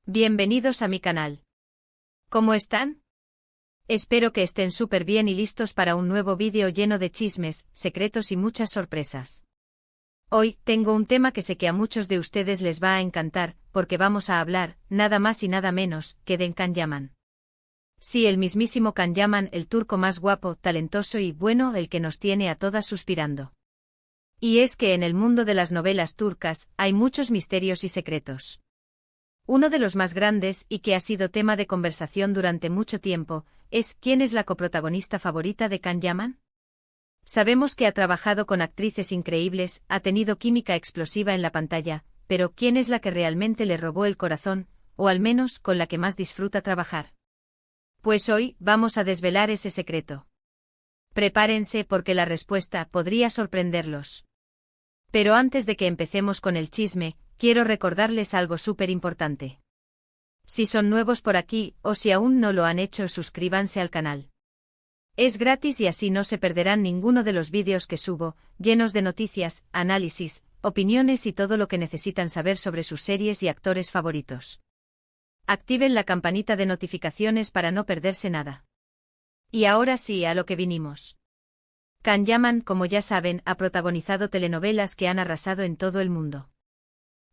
Bienvenidos a mi canal. ¿Cómo están? Espero que estén súper bien y listos para un nuevo vídeo lleno de chismes, secretos y muchas sorpresas. Hoy, tengo un tema que sé que a muchos de ustedes les va a encantar, porque vamos a hablar, nada más y nada menos, que de Can Yaman. Sí, el mismísimo Can Yaman, el turco más guapo, talentoso y bueno, el que nos tiene a todas suspirando. Y es que en el mundo de las novelas turcas, hay muchos misterios y secretos. Uno de los más grandes, y que ha sido tema de conversación durante mucho tiempo, es ¿quién es la coprotagonista favorita de Can Yaman? Sabemos que ha trabajado con actrices increíbles, ha tenido química explosiva en la pantalla, pero ¿quién es la que realmente le robó el corazón, o al menos con la que más disfruta trabajar? Pues hoy vamos a desvelar ese secreto. Prepárense porque la respuesta podría sorprenderlos. Pero antes de que empecemos con el chisme, quiero recordarles algo súper importante. Si son nuevos por aquí, o si aún no lo han hecho, suscríbanse al canal. Es gratis y así no se perderán ninguno de los vídeos que subo, llenos de noticias, análisis, opiniones y todo lo que necesitan saber sobre sus series y actores favoritos. Activen la campanita de notificaciones para no perderse nada. Y ahora sí, a lo que vinimos. Can Yaman, como ya saben, ha protagonizado telenovelas que han arrasado en todo el mundo.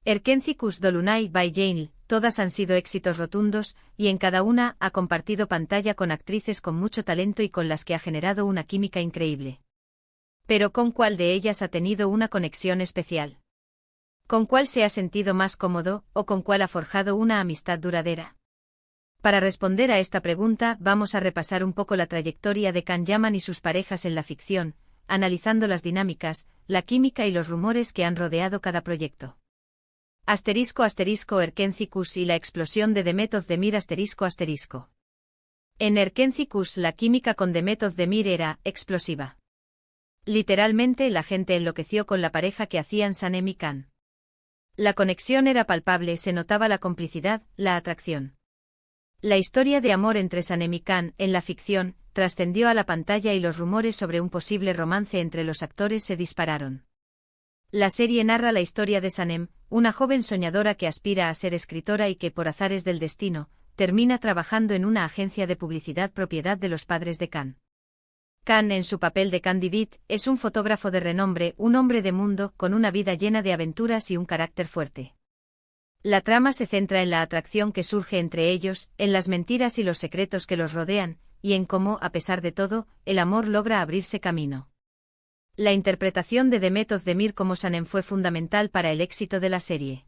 Erkenci Dolunay by Jane, todas han sido éxitos rotundos, y en cada una ha compartido pantalla con actrices con mucho talento y con las que ha generado una química increíble. Pero ¿con cuál de ellas ha tenido una conexión especial? ¿Con cuál se ha sentido más cómodo, o con cuál ha forjado una amistad duradera? Para responder a esta pregunta, vamos a repasar un poco la trayectoria de Can Yaman y sus parejas en la ficción, analizando las dinámicas, la química y los rumores que han rodeado cada proyecto. Erkenci y la explosión de Demet Özdemir ***. En Erkenci la química con Demet Özdemir era explosiva. Literalmente la gente enloqueció con la pareja que hacían Sanem y Can. La conexión era palpable, se notaba la complicidad, la atracción. La historia de amor entre Sanem y Can, en la ficción, trascendió a la pantalla y los rumores sobre un posible romance entre los actores se dispararon. La serie narra la historia de Sanem, una joven soñadora que aspira a ser escritora y que, por azares del destino, termina trabajando en una agencia de publicidad propiedad de los padres de Can. Can, en su papel de Can Divit, es un fotógrafo de renombre, un hombre de mundo, con una vida llena de aventuras y un carácter fuerte. La trama se centra en la atracción que surge entre ellos, en las mentiras y los secretos que los rodean, y en cómo, a pesar de todo, el amor logra abrirse camino. La interpretación de Demet Özdemir como Sanem fue fundamental para el éxito de la serie.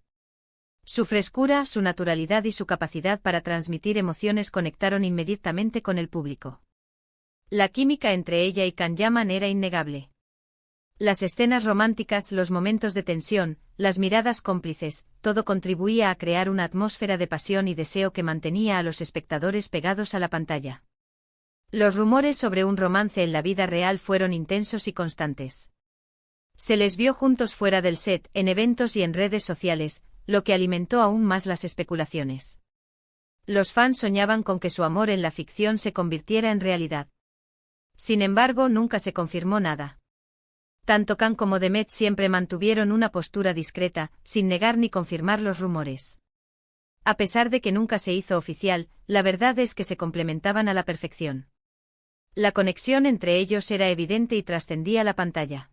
Su frescura, su naturalidad y su capacidad para transmitir emociones conectaron inmediatamente con el público. La química entre ella y Can Yaman era innegable. Las escenas románticas, los momentos de tensión, las miradas cómplices, todo contribuía a crear una atmósfera de pasión y deseo que mantenía a los espectadores pegados a la pantalla. Los rumores sobre un romance en la vida real fueron intensos y constantes. Se les vio juntos fuera del set, en eventos y en redes sociales, lo que alimentó aún más las especulaciones. Los fans soñaban con que su amor en la ficción se convirtiera en realidad. Sin embargo, nunca se confirmó nada. Tanto Can como Demet siempre mantuvieron una postura discreta, sin negar ni confirmar los rumores. A pesar de que nunca se hizo oficial, la verdad es que se complementaban a la perfección. La conexión entre ellos era evidente y trascendía la pantalla.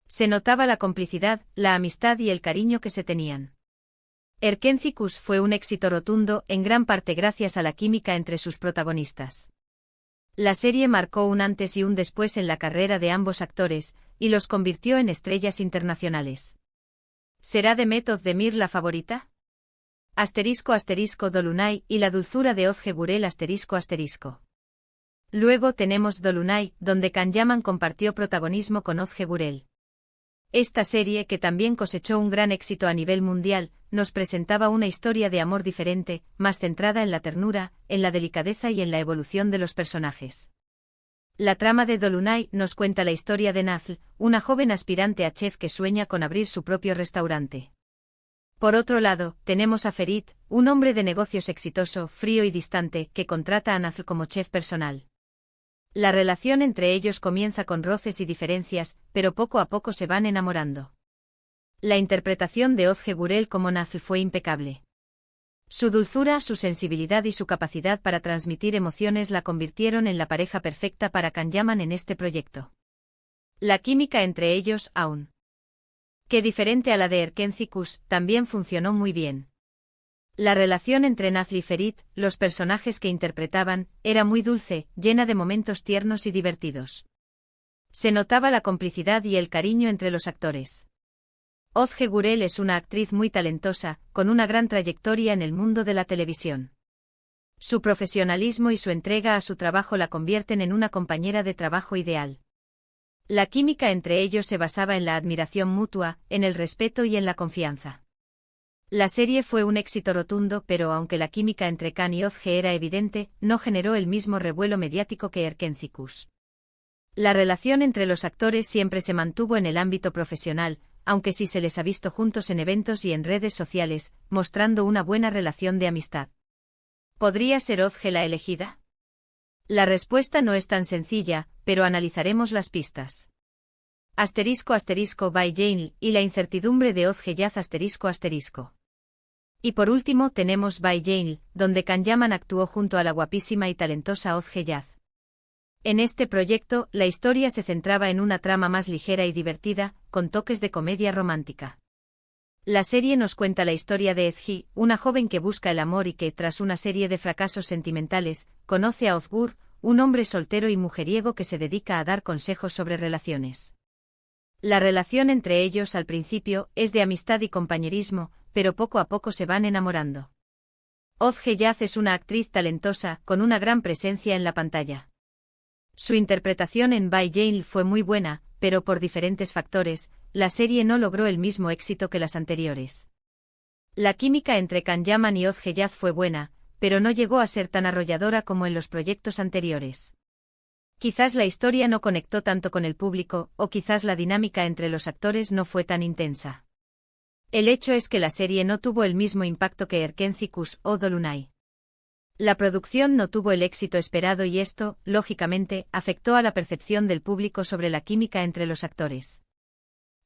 Se notaba la complicidad, la amistad y el cariño que se tenían. Erkenci fue un éxito rotundo, en gran parte gracias a la química entre sus protagonistas. La serie marcó un antes y un después en la carrera de ambos actores, y los convirtió en estrellas internacionales. ¿Será Demet Özdemir la favorita? Dolunay y la dulzura de Özge Gürel ***. Luego tenemos Dolunay, donde Can Yaman compartió protagonismo con Özge Gürel. Esta serie, que también cosechó un gran éxito a nivel mundial, nos presentaba una historia de amor diferente, más centrada en la ternura, en la delicadeza y en la evolución de los personajes. La trama de Dolunay nos cuenta la historia de Nazlı, una joven aspirante a chef que sueña con abrir su propio restaurante. Por otro lado, tenemos a Ferit, un hombre de negocios exitoso, frío y distante, que contrata a Nazlı como chef personal. La relación entre ellos comienza con roces y diferencias, pero poco a poco se van enamorando. La interpretación de Özge Gürel como Nazlı fue impecable. Su dulzura, su sensibilidad y su capacidad para transmitir emociones la convirtieron en la pareja perfecta para Can Yaman en este proyecto. La química entre ellos aún, que diferente a la de Erkenci Kuş, también funcionó muy bien. La relación entre Nazlı y Ferit, los personajes que interpretaban, era muy dulce, llena de momentos tiernos y divertidos. Se notaba la complicidad y el cariño entre los actores. Özge Gürel es una actriz muy talentosa, con una gran trayectoria en el mundo de la televisión. Su profesionalismo y su entrega a su trabajo la convierten en una compañera de trabajo ideal. La química entre ellos se basaba en la admiración mutua, en el respeto y en la confianza. La serie fue un éxito rotundo, pero aunque la química entre Can y Özge era evidente, no generó el mismo revuelo mediático que Erkenci Kuş. La relación entre los actores siempre se mantuvo en el ámbito profesional, aunque sí se les ha visto juntos en eventos y en redes sociales, mostrando una buena relación de amistad. ¿Podría ser Özge la elegida? La respuesta no es tan sencilla, pero analizaremos las pistas. By Jane y la incertidumbre de Özge Yaz ***. Y por último tenemos By Jane, donde Can Yaman actuó junto a la guapísima y talentosa Özge Yaz. En este proyecto, la historia se centraba en una trama más ligera y divertida, con toques de comedia romántica. La serie nos cuenta la historia de Ezgi, una joven que busca el amor y que, tras una serie de fracasos sentimentales, conoce a Özgür, un hombre soltero y mujeriego que se dedica a dar consejos sobre relaciones. La relación entre ellos al principio es de amistad y compañerismo, pero poco a poco se van enamorando. Özge Yaz es una actriz talentosa, con una gran presencia en la pantalla. Su interpretación en By Jane fue muy buena, pero por diferentes factores, la serie no logró el mismo éxito que las anteriores. La química entre Can Yaman y Özge Yaz fue buena, pero no llegó a ser tan arrolladora como en los proyectos anteriores. Quizás la historia no conectó tanto con el público, o quizás la dinámica entre los actores no fue tan intensa. El hecho es que la serie no tuvo el mismo impacto que Erkenci Kuş o Dolunay. La producción no tuvo el éxito esperado y esto, lógicamente, afectó a la percepción del público sobre la química entre los actores.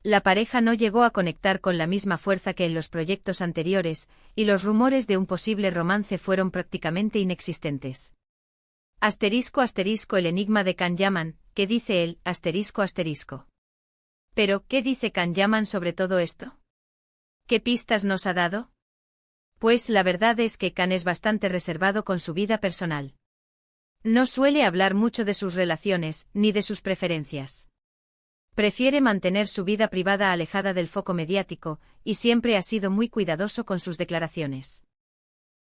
La pareja no llegó a conectar con la misma fuerza que en los proyectos anteriores, y los rumores de un posible romance fueron prácticamente inexistentes. ***, el enigma de Can Yaman, ¿qué dice él? ***. Pero, ¿qué dice Can Yaman sobre todo esto? ¿Qué pistas nos ha dado? Pues la verdad es que Can es bastante reservado con su vida personal. No suele hablar mucho de sus relaciones, ni de sus preferencias. Prefiere mantener su vida privada alejada del foco mediático, y siempre ha sido muy cuidadoso con sus declaraciones.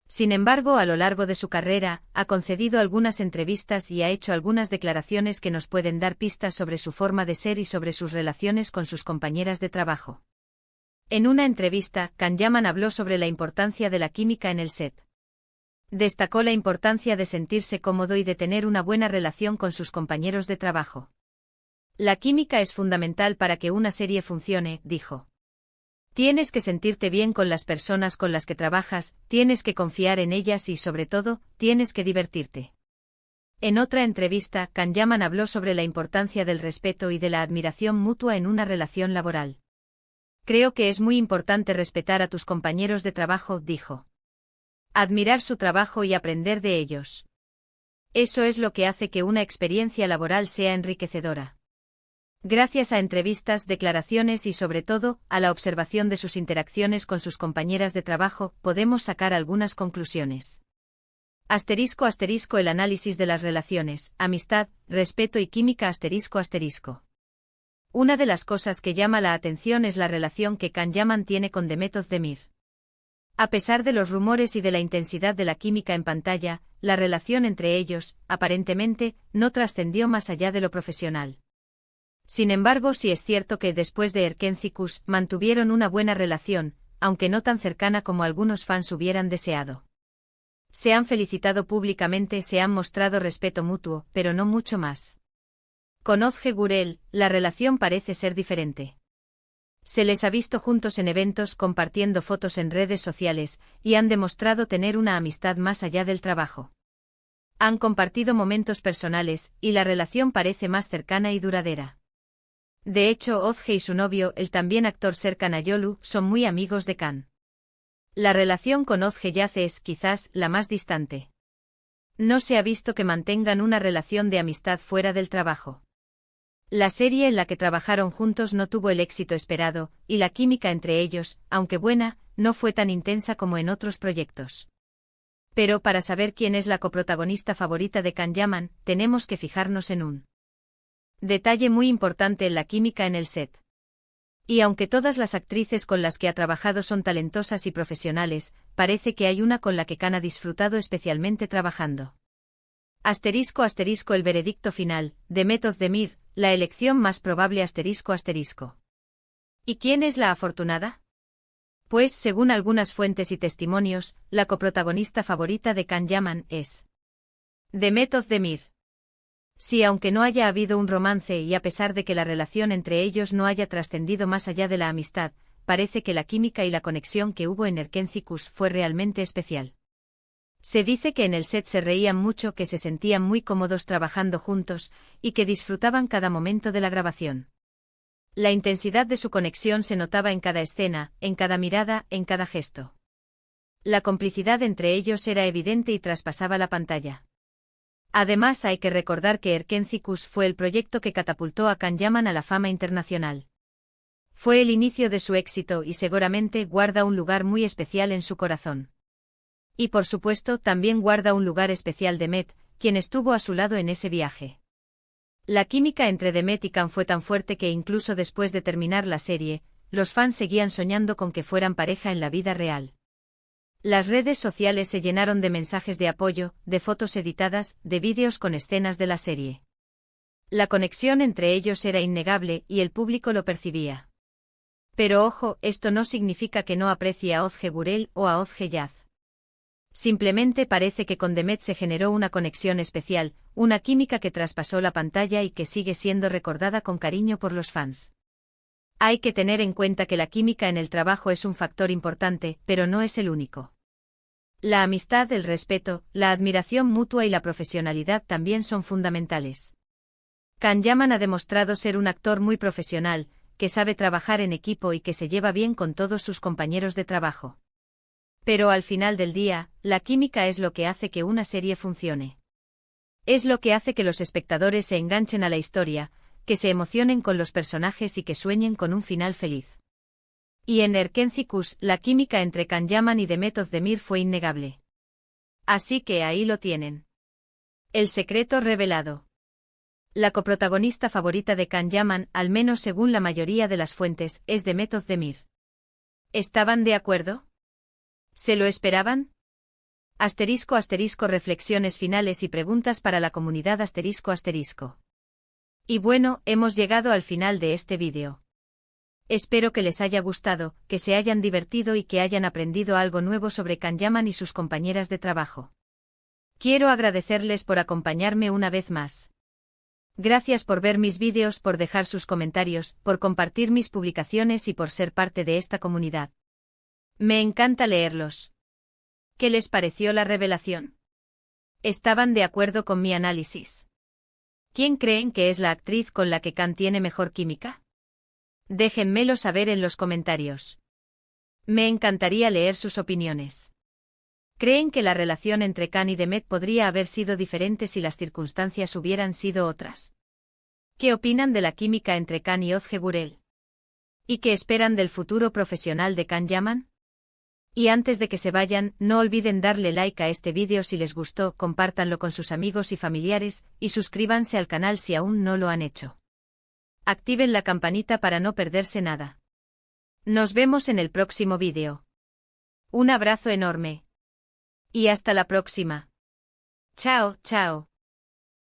Sin embargo, a lo largo de su carrera, ha concedido algunas entrevistas y ha hecho algunas declaraciones que nos pueden dar pistas sobre su forma de ser y sobre sus relaciones con sus compañeras de trabajo. En una entrevista, Can Yaman habló sobre la importancia de la química en el set. Destacó la importancia de sentirse cómodo y de tener una buena relación con sus compañeros de trabajo. La química es fundamental para que una serie funcione, dijo. Tienes que sentirte bien con las personas con las que trabajas, tienes que confiar en ellas y, sobre todo, tienes que divertirte. En otra entrevista, Can Yaman habló sobre la importancia del respeto y de la admiración mutua en una relación laboral. Creo que es muy importante respetar a tus compañeros de trabajo, dijo. Admirar su trabajo y aprender de ellos. Eso es lo que hace que una experiencia laboral sea enriquecedora. Gracias a entrevistas, declaraciones y sobre todo, a la observación de sus interacciones con sus compañeras de trabajo, podemos sacar algunas conclusiones. ***, el análisis de las relaciones, amistad, respeto y química ***. Una de las cosas que llama la atención es la relación que Can Yaman tiene con Demet Özdemir. A pesar de los rumores y de la intensidad de la química en pantalla, la relación entre ellos, aparentemente, no trascendió más allá de lo profesional. Sin embargo, sí es cierto que después de Erkenci Kuş, mantuvieron una buena relación, aunque no tan cercana como algunos fans hubieran deseado. Se han felicitado públicamente, se han mostrado respeto mutuo, pero no mucho más. Con Özge Gürel, la relación parece ser diferente. Se les ha visto juntos en eventos, compartiendo fotos en redes sociales, y han demostrado tener una amistad más allá del trabajo. Han compartido momentos personales, y la relación parece más cercana y duradera. De hecho, Özge y su novio, el también actor Serkan Ayolu, son muy amigos de Can. La relación con Oz Heyaz es, quizás, la más distante. No se ha visto que mantengan una relación de amistad fuera del trabajo. La serie en la que trabajaron juntos no tuvo el éxito esperado, y la química entre ellos, aunque buena, no fue tan intensa como en otros proyectos. Pero para saber quién es la coprotagonista favorita de Can Yaman, tenemos que fijarnos en un detalle muy importante en la química en el set. Y aunque todas las actrices con las que ha trabajado son talentosas y profesionales, parece que hay una con la que Can ha disfrutado especialmente trabajando. *** El veredicto final, Demet Özdemir, la elección más probable ***. ¿Y quién es la afortunada? Pues, según algunas fuentes y testimonios, la coprotagonista favorita de Can Yaman es Demet Özdemir. Sí, aunque no haya habido un romance y a pesar de que la relación entre ellos no haya trascendido más allá de la amistad, parece que la química y la conexión que hubo en Erkenci Kuş fue realmente especial. Se dice que en el set se reían mucho, que se sentían muy cómodos trabajando juntos, y que disfrutaban cada momento de la grabación. La intensidad de su conexión se notaba en cada escena, en cada mirada, en cada gesto. La complicidad entre ellos era evidente y traspasaba la pantalla. Además, hay que recordar que Erkenci Kuş fue el proyecto que catapultó a Can Yaman a la fama internacional. Fue el inicio de su éxito y seguramente guarda un lugar muy especial en su corazón. Y por supuesto también guarda un lugar especial Demet, quien estuvo a su lado en ese viaje. La química entre Demet y Can fue tan fuerte que incluso después de terminar la serie, los fans seguían soñando con que fueran pareja en la vida real. Las redes sociales se llenaron de mensajes de apoyo, de fotos editadas, de vídeos con escenas de la serie. La conexión entre ellos era innegable y el público lo percibía. Pero ojo, esto no significa que no aprecie a Ozge Gurel o a Oz Heyaz. Simplemente parece que con Demet se generó una conexión especial, una química que traspasó la pantalla y que sigue siendo recordada con cariño por los fans. Hay que tener en cuenta que la química en el trabajo es un factor importante, pero no es el único. La amistad, el respeto, la admiración mutua y la profesionalidad también son fundamentales. Can Yaman ha demostrado ser un actor muy profesional, que sabe trabajar en equipo y que se lleva bien con todos sus compañeros de trabajo. Pero al final del día, la química es lo que hace que una serie funcione. Es lo que hace que los espectadores se enganchen a la historia, que se emocionen con los personajes y que sueñen con un final feliz. Y en Erkenci Kuş, la química entre Can Yaman y Demet Özdemir fue innegable. Así que ahí lo tienen. El secreto revelado. La coprotagonista favorita de Can Yaman, al menos según la mayoría de las fuentes, es Demet Özdemir. ¿Estaban de acuerdo? ¿Se lo esperaban? *** Reflexiones finales y preguntas para la comunidad ***. Y bueno, hemos llegado al final de este vídeo. Espero que les haya gustado, que se hayan divertido y que hayan aprendido algo nuevo sobre Can Yaman y sus compañeras de trabajo. Quiero agradecerles por acompañarme una vez más. Gracias por ver mis vídeos, por dejar sus comentarios, por compartir mis publicaciones y por ser parte de esta comunidad. Me encanta leerlos. ¿Qué les pareció la revelación? ¿Estaban de acuerdo con mi análisis? ¿Quién creen que es la actriz con la que Can tiene mejor química? Déjenmelo saber en los comentarios. Me encantaría leer sus opiniones. ¿Creen que la relación entre Can y Demet podría haber sido diferente si las circunstancias hubieran sido otras? ¿Qué opinan de la química entre Can y Ozge Gurel? ¿Y qué esperan del futuro profesional de Can Yaman? Y antes de que se vayan, no olviden darle like a este vídeo si les gustó, compártanlo con sus amigos y familiares, y suscríbanse al canal si aún no lo han hecho. Activen la campanita para no perderse nada. Nos vemos en el próximo vídeo. Un abrazo enorme. Y hasta la próxima. Chao, chao.